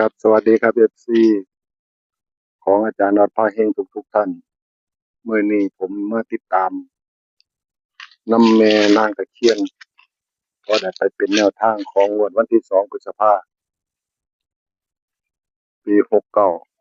ครับสวัสดีครับFC ของอาจารย์น็อตพาเฮงทุกท่านเมื่อนี้ผมมาติดตามน้ำแม่นางตะเคียนก็ได้ไปเป็นแนวทางของงวดวันที่2 พฤษภาคมปี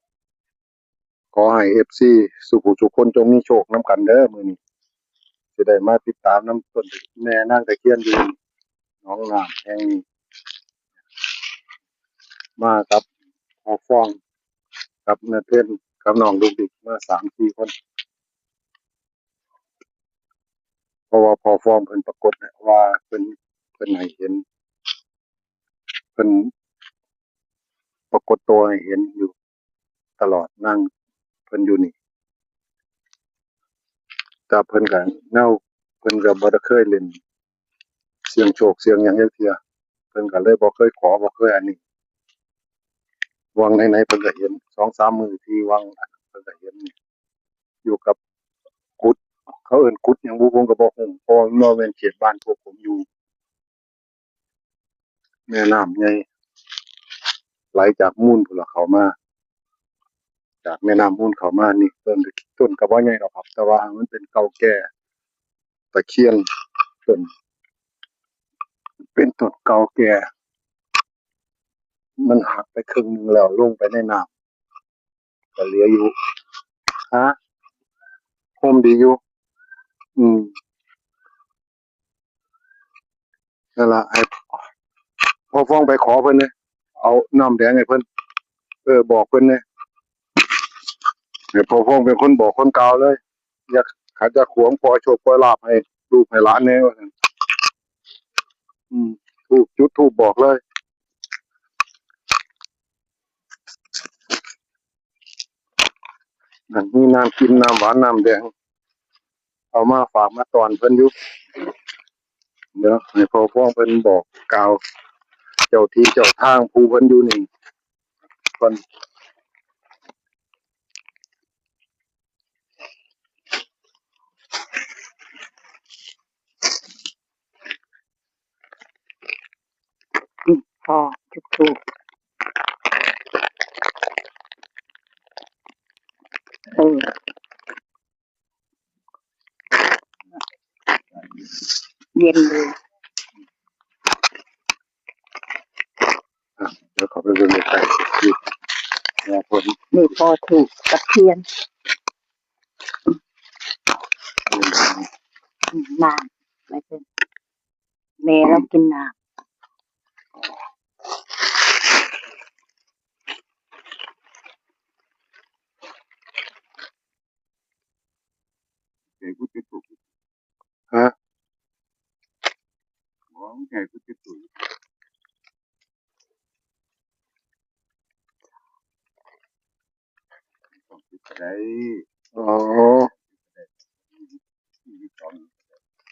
69ขอให้ FC สุขุทุกคนจงมีโชคนำกันเด้อมื้อนี้จะได้มาติดตามน้ำต้นแม่นางตะเคียนอยู่หนองน้ำแห่งนี้มากับพ่อฟ้องกับแม่เพิ่นกับน้องลูกดิกมา3-4 คนเพราะว่าพ่อฟ้องเพิ่นปรากฏว่าเพิ่นให้เห็นเพิ่นปรากฏตัวให้เห็นอยู่ตลอดนั่งเพิ่นอยู่นี่แต่เพิ่นก็แนวเพิ่นก็บ่ได้เคยเล่นเสี่ยงโชคเสี่ยงหยังจักเที่ยเพิ่นก็เลยบ่เคยขอบ่เคยอันนี้วังไหนๆเพิ่นก็เห็น2-3มื้อที่วังเพิ่นก็เห็นอยู่กับกุดเขาเอิ้นกุดหยังบ่ผมก็บ่ฮู้เพราะมันบ่แม่นเขตบ้านพวกผมอยู่แม่น้ำใหญ่ไหลจากมูลพุ่นล่ะเข้ามาจากแม่น้ำมูลเข้ามานี่ต้นก็บ่ใหญ่ดอกครับแต่ว่ามันเป็นเก่าแก่ตะเคียนต้นเป็นต้นเก่าแก่มันหักไปครึ่งหนึ่งแล้วลงไปในน้ำก็เหลืออยู่ฮะโฮมดีอยู่อืมนั่นล่ะให้พอฟ้องไปขอเพิ่นเลยเอาน้ำแดงให้เพิ่นบอกเพิ่นเลยให้พอฟ้องเป็นคนบอกคนกล่าวเลยอย่าขัดอย่าขวางขอโชคขอลาภให้ลูกให้หลานแน่ว่าซั่นอืมจุดธูปบอกเลยนั่นมีน้ำกินน้ำหวานน้ำแดงเอามาฝากมาตอนเพิ่นอยู่เดี๋ยวให้พอฟ้องเพิ่นบอกกล่าวเจ้าที่เจ้าทางผู้เพิ่นอยู่นี่เพิ่นพอจุดถูกเย็นเลย เดี๋ยวขอไปเบิ่งใกล้ๆนี่เนี่ยเพิ่น นี่พอถูกตะเคียนน้ำไม่เป็นแม่เรากินน้ไก่พุทธตุฮะของไก่พุทธตุต้องคิดได้อ๋อ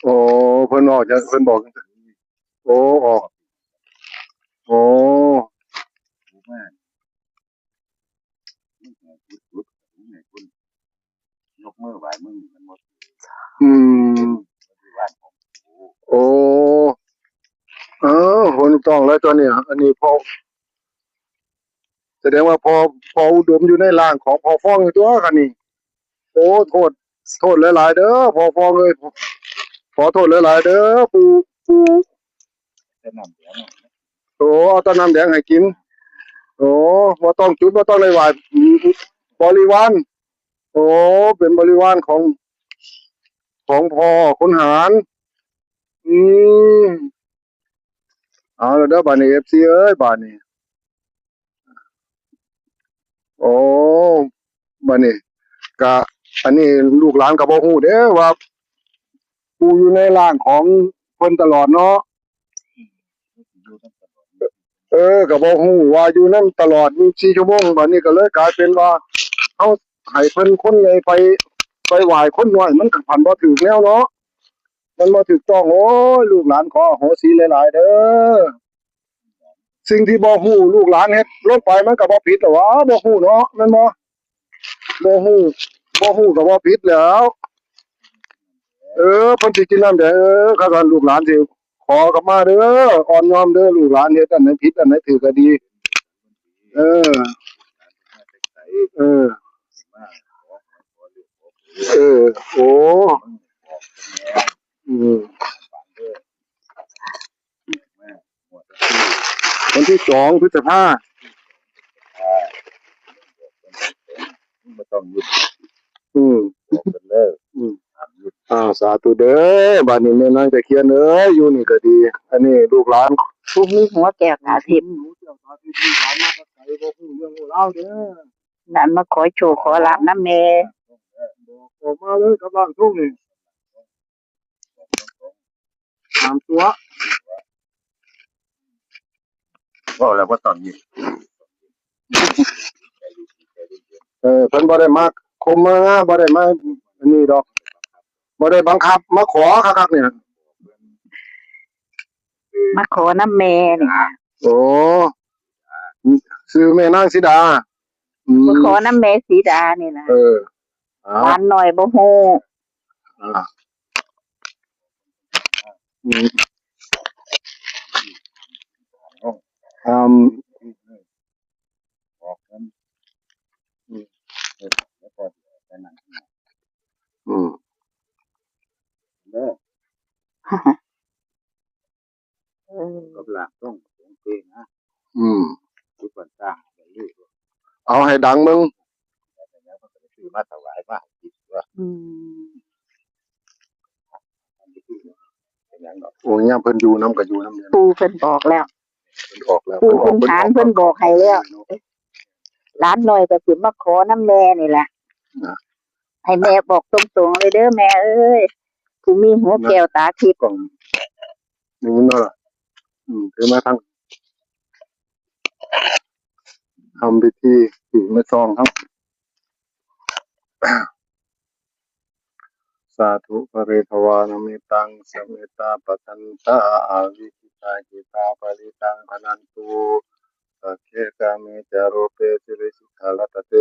โอ้เพิ่นออกจากเพิ่นบอกโอ้ออกโอ้ยกมือไหว้มึงมันหมดอืมโอ้คนต้องแล้วตอนนี้อันนี้พอแสดงว่าพออุดมอยู่ในร่างของพอฟ้องอยู่ตัวกันนี่โอ้โทษหลายๆเด้อพอฟ้องเลยขอโทษหลายๆเด้อปู่โอ้เอาแตน้ำแดงให้กินโอ้บ่ต้องจุดบ่ต้องเลยไหว้บริวารโอ้เป็นบริวารของพ่อขุนหารอืมเอาละเด้อบัดนี้ FC เอ้ยบัดนี้โอ้บัดนี้ก็อันนี้ลูกหลานก็บ่ฮู้เด้อว่าปู่อยู่ในร่างของเพิ่นตลอดเนาะก็บ่ฮู้ว่าอยู่นำตลอด24ชั่วโมงบัดนี้ก็เลยกลายเป็นว่าเฮาให้เพิ่นคนใหญ่ไปไหว้คนน้อยมันก็พันบ่ถูกแนวเนาะมันบ่ถูกต้องโอ้ยลูกหลานขออโหสิหลายๆเด้อสิ่งที่บ่ฮู้ลูกหลานเฮ็ดลงไปมันก็บ่ผิดหรอกวะบ่ฮู้เนาะแม่นบ่บ่ฮู้ก็บ่ผิดแหล้วเพิ่นสิกินน้ำแดงเขาสั่นลูกหลานสิขอกลับมาเด้ออ่อนยอมเด้อลูกหลานเฮ็ดอันไหนผิดอันไหนถูกก็ดี เออเออเออโอ้อืมวันที่2 พฤษภาไม่ต้องหยุด อืม บอกกันเลย อืมสาธุเด้อบ้านนี้แม่นางตะเคียนเอ้ยอยู่นี่ก็ดี อันนี้ลูกหลาน ผู้มีหัวแก้วตาทิพย์ หนูเจ้าตาที่ลูกหลานมาจากไสบ่ฮู้เรื่องรู้ราวเด้อ นั่นมาขอโชคขอลาบน้ำแม่ บอกออกมาเลยกับร่างทรงนี่ตามตัว บอกแล้วว่าต้องหยุด เพิ่นบ่ได้มาคมมาบ่ได้มาอันนี้ดอกบ่ได้บังคับมาขอคักๆเนี่ย มาขอน้ำแม่นี่นะ โอ้ชื่อแม่นางสีดาอืม มาขอน้ำแม่สีดานี่นะ หลานหน่อยบ่ฮู้ อ่าอืมอืม บอกกันแล้วก็ไปนั่ง อืม เด้อ เออ กับหลักต้องสงเกนะ อืม ทุกวันสร้างไปเรื่อย เอาให้ดังมึง แล้วก็จะซื้อมาถวายมาจิตว่า อืม เป็นอย่างดอก โอ้ยามเพิ่นอยู่นำก็อยู่นำเนี่ย ปู่เพิ่นบอกแล้ว เพิ่นออกแล้ว ปู่คุณหารเพิ่นบอกให้แล้ว หลานหน่อยก็สิมาขอน้ำแม่นี่แหละ ให้แม่บอกตรงๆเลยเด้อแม่เอ้ยผู้มีหัวแก้วตาทิพย์ กล่องนี่มันเนาะล่ะคือมาทางทำพิธีถือมาซองครับ สาธุปริทวานมิตังสเมตตาปทันตาอาวิคิตาจิตาปริตังพนันตุสักเคกามิจารุเปสิริสิกขาลตเต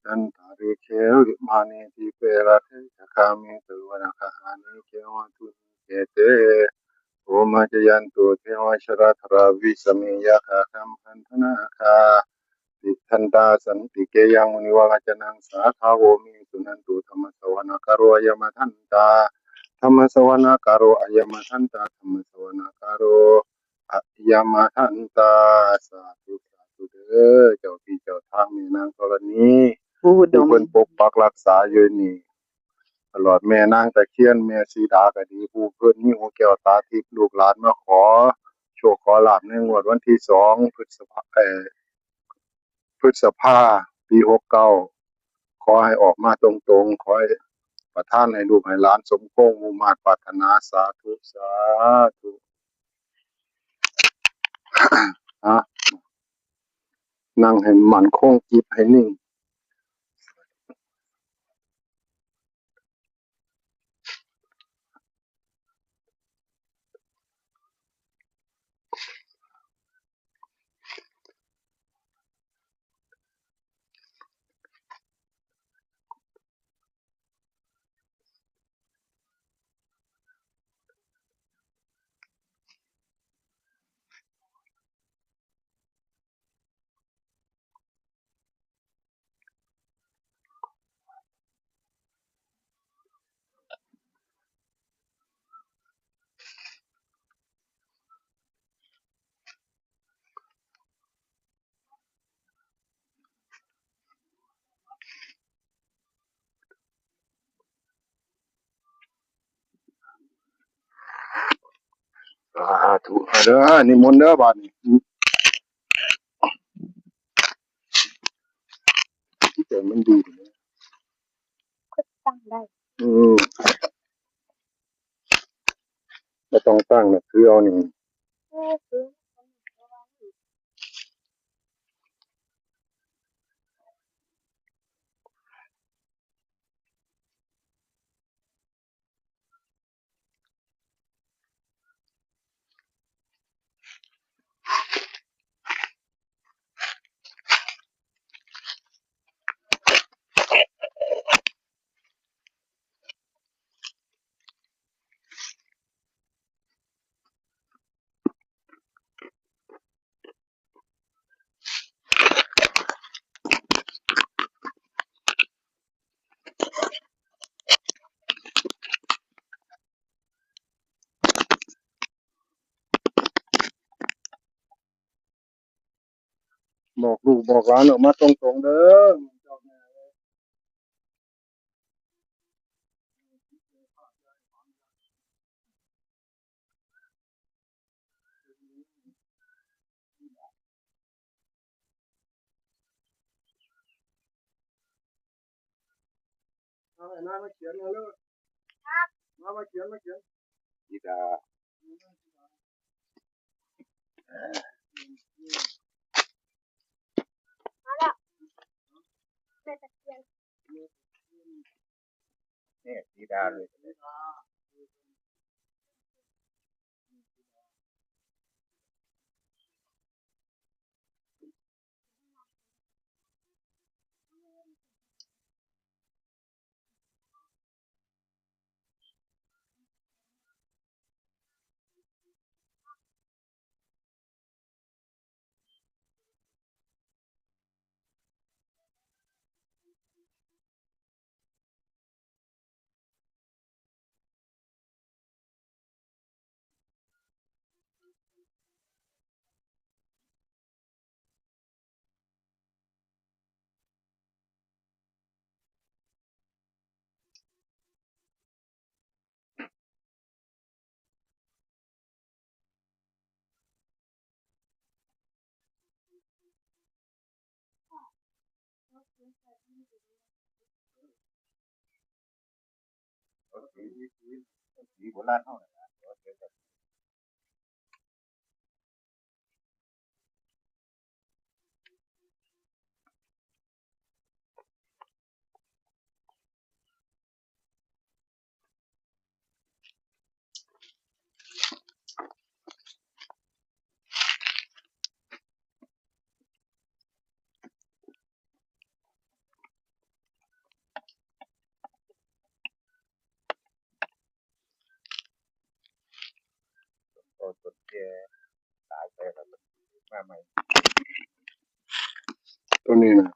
นันทาริเควิมานิทิเประเทจคามิตุวนาคานิเกวัตุเกเตโอมาจยันตุเทวชราธราวิสเมยคาคัมพันธนาคา ติทันตาสันติเกยังมุนิวาจนังสาทาวโมิสุนันตุธรรมสวนาคารโรยมทันตาธรรมสวนาคารโรอายมทันตาธรรมสวนาคารโรอายมทันตาสาธุสาธุเด้อเจ้าที่เจ้าทางแม่นางธรณี ปู่ด ผู้ ม เพิ่นปกปักรักษาอยู่นี่ตลอดแม่นางตะเคียนแม่สีดาก็ดีผู้เพิ่นมีหัวแก้วตาทิพย์ลูกหลานมาขอโชคขอลาภในงวดวันที่2 พฤษภาปี69ขอให้ออกมาตรงๆขอให้ประทานให้ลูกให้หลานสมพงษ์มุ่งมา่ปรารถนาสาธุสาธุ นั่งให้มั่นคงจิตให้นิ่งสาธุเด้อนิมนต์เด้อบาดนี้ที่ใจมันดีดีนะ ตั้งได้ อืมไม่ต้องตั้งนะคือเอานี่ ลูกบอกหลานออกมาตรงๆเด้อมาเขียนเลยมาเขียนที่ดาเนี่ยที่ดาเลยสีโบราณเท่านั้นต้นต้นแก่ตายไปแล้วมาใหม่ตัวนี้นะ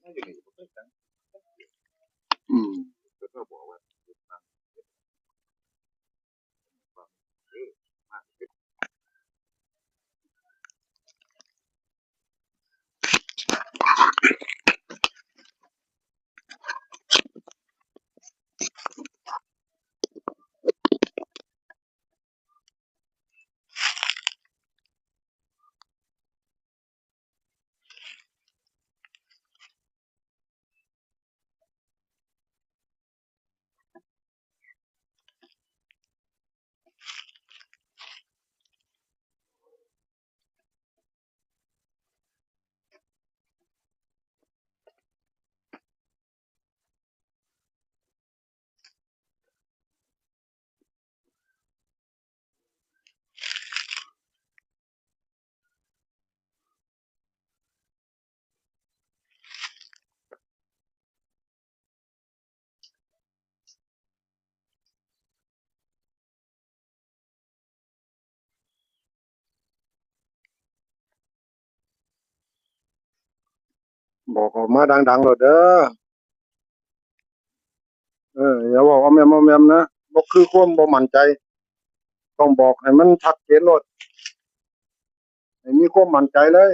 ไม่ได้ผมไม่ตั้งก็บอกว่าบอกออกมาดังๆเลยเด้ออย่าบอกว่าแมมนะบอกคือความบ่มั่นใจต้องบอกให้มันชัดเจนโลดให้มีความมั่นใจเลย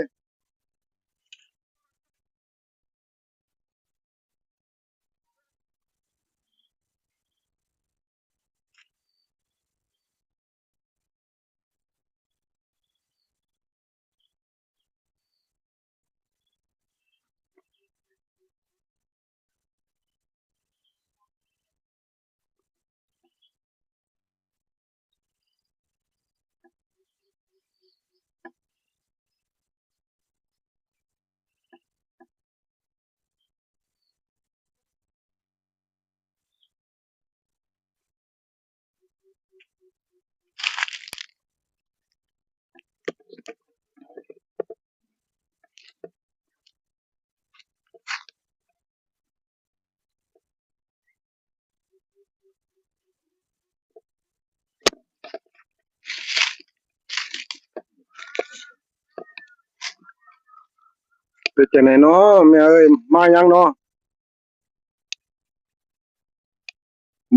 เป็นจังไหนเนาะแม่เอ้ยมายังเนาะ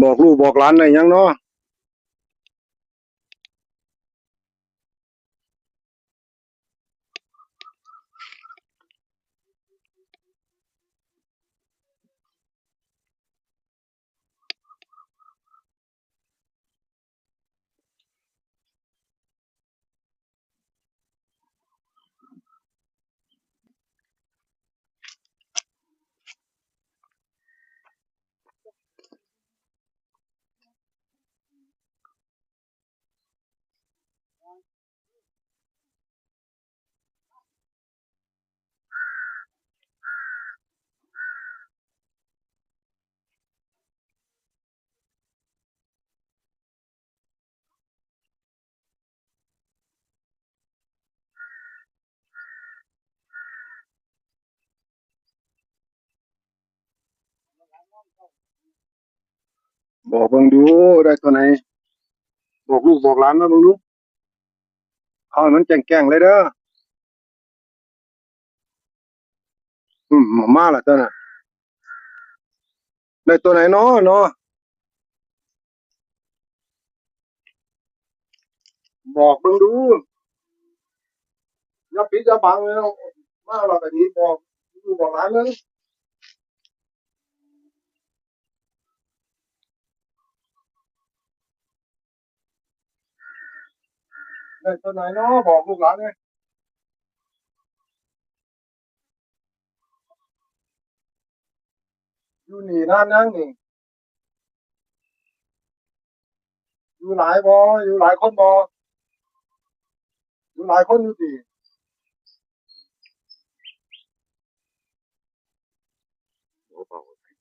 บ บอกลูกบอกหลานได้ยังเนาะบอกเบิ่งดูได้ตัวไหนบอกลูกบอกหลานมาเบิ่งดูเอาให้มันแจ้งๆเลยเด้อมาละตัวน่ะได้ตัวไหนเนาะบอกเบิ่งดูอย่าปิดอย่าบังเลยเนาะมาและก็ดีบอกลูกบอกหลานเลยได้ตัวไหนเนาะบอกลูกหลานเลยอยู่นี่นานยังนี่อยู่หลายบ่อยู่หลายคนบ่อยู่หลายคนอยู่ติ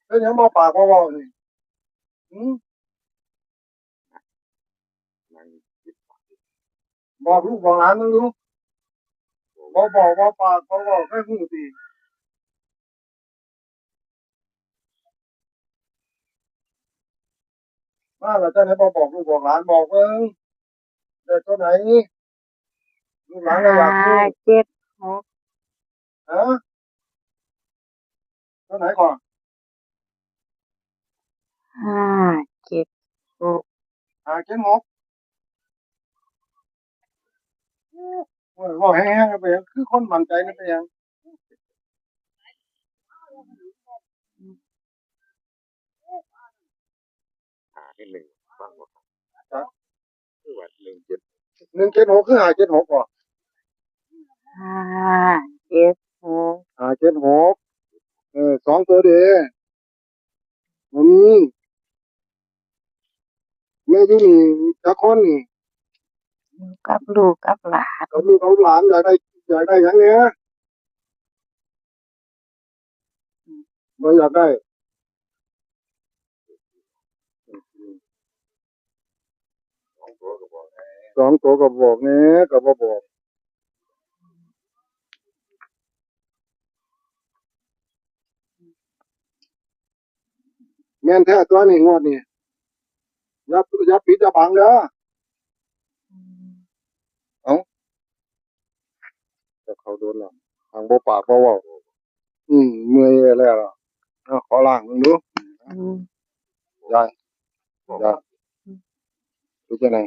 เป็นหยังบ่ปากบ่เว้านี่หือบอกลูกบอกหลานมึงดูบ่บอกบ่ปากบ่เว้าให้ฮู้ติมาแล้วจังได๋บ่บอกลูกบอกหลานบอกเบิ่งได้ตัวไหนลูกหลานก็อยากรู้ 576ฮะตัวไหนก่อน576 576โอ้ยเว้าแห้งๆไปหยังคือคนมั่นใจนี่ไปหยังที่หนึ่งฟังว่า จ๊ะ คือว่าหนึ่งเจ็ด 176คือ576บ่576 5762ตัวเด้บ่มีแม่อยู่นี่จักคนนี่ อยู่กับลูกกับหลาน เอาลูกเอาหลานอยากได้หยังเนี่ยบ่อยากได้สองตัวก็บอกไง 2ตัวก็บอกแหน่ก็บ่บอกแม่นแท้ตัวนี้งวดนี้อย่าปิดอย่าบังเด้อแต่เขาโดนแล้วทางบ่ปากบ่เว้าเมื่อยแล้วล่ะเอาขอล้างมึงดู อืม ยายเป็นจังได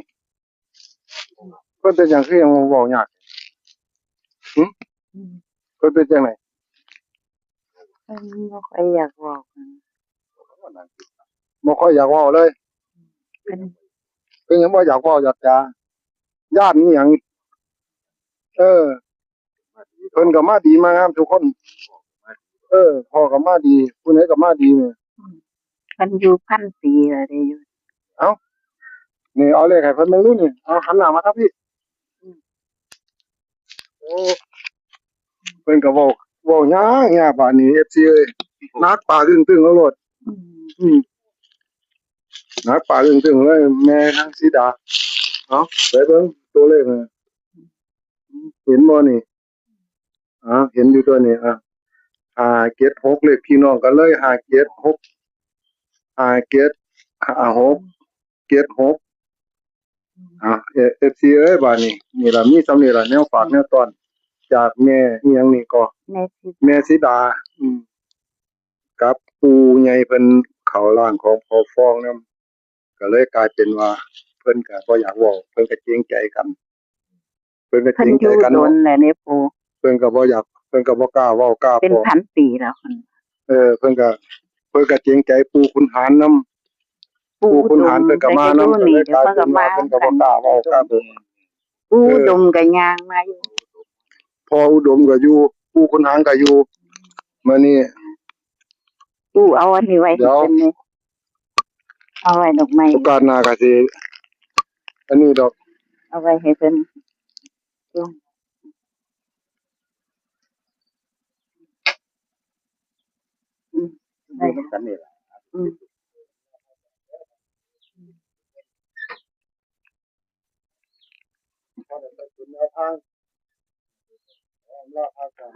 เพิ่นเป็นหยังคือยังเว้ายาก อืม เพิ่นเป็นจังได เพิ่นบ่ค่อยอยากบอกกัน บ่ค่อยอยากเว้าเลย เพิ่น เป็นหยังบ่อยากเว้าอยากจาย้านอีหยังเออเพิ่นก็มาดีมางามทุกคนพ่อก็มาดีผู้ใดก็มาดีนี่ เพิ่นอยู่1,000 ปีแล้วเด้อยู่ นี่เอาเลขให้เพิ่นเบิ่งดูนี่เอาหันหน้ามาครับพี่โอ้เพิ่นก็เว้ายากบาดนี้ FC เอ้ยนักปากตึงๆเอาโลด อืม อืมนักปากตึงๆเลยแม่นางสีดาเอาไปเบิ่งตัวเลขน่ะเห็นบ่นี่เห็นอยู่ตัวนี้576เลขพี่น้องกันเลย576 575676FC เอ้ยบาดนี้นี่ล่ะมีส่ำนี้ล่ะแนวฝากแนวต้อนจากแม่อิหยังนี่ก็ แม่สิ แม่สีดากับปู่ใหญ่เพิ่นเข้าร่างของพ่อฟองนำ ก็เลยกลายเป็นว่าเพิ่นก็บ่อยากเว้าเพิ่นก็เกรงใจกันเพิ่นก็ เพิ่ เกร น ง อ ใจ ยู่ กัน โดน เนาะ แหละเนี่ยปู่ เพิ่นก็บ่อยากเพิ่นก็บ่กล้าเว้ากล้า เป็น ฟ้อง พันปีแล้วหั่น เพิ่นก็เกรงใจปู่ขุนหารนำ ปู่ ปู่ อุ ขุน ด หาม รเพิ่นก็ ก็ มา จะอ นำ ยู่ ก็ นี่ เลย เดี๋ย ก ว ลาย เพิ่น เป็ ก็ นว่า มา เพิ่นก็ กั บ่ น กล้าเว้ากล้าบอก ปู่อุดมก็ย่างมาอยู่ พออุดมก็อยู่ปู่ขุนหารก็อยู่มื้อนี้ ปู่เอาอันนี้ไว้ให้ เดี๋ยว เพิ่นนี่เอาไว้ดอกไม้ โอกาสหน้าก็สิอันนี้ดอก เอาไว้ให้เพิ่นอยู่อืม อยู่นำกันนี่ล่ะ อืม ถ้าได้เป็นแนวทางแนวทางการ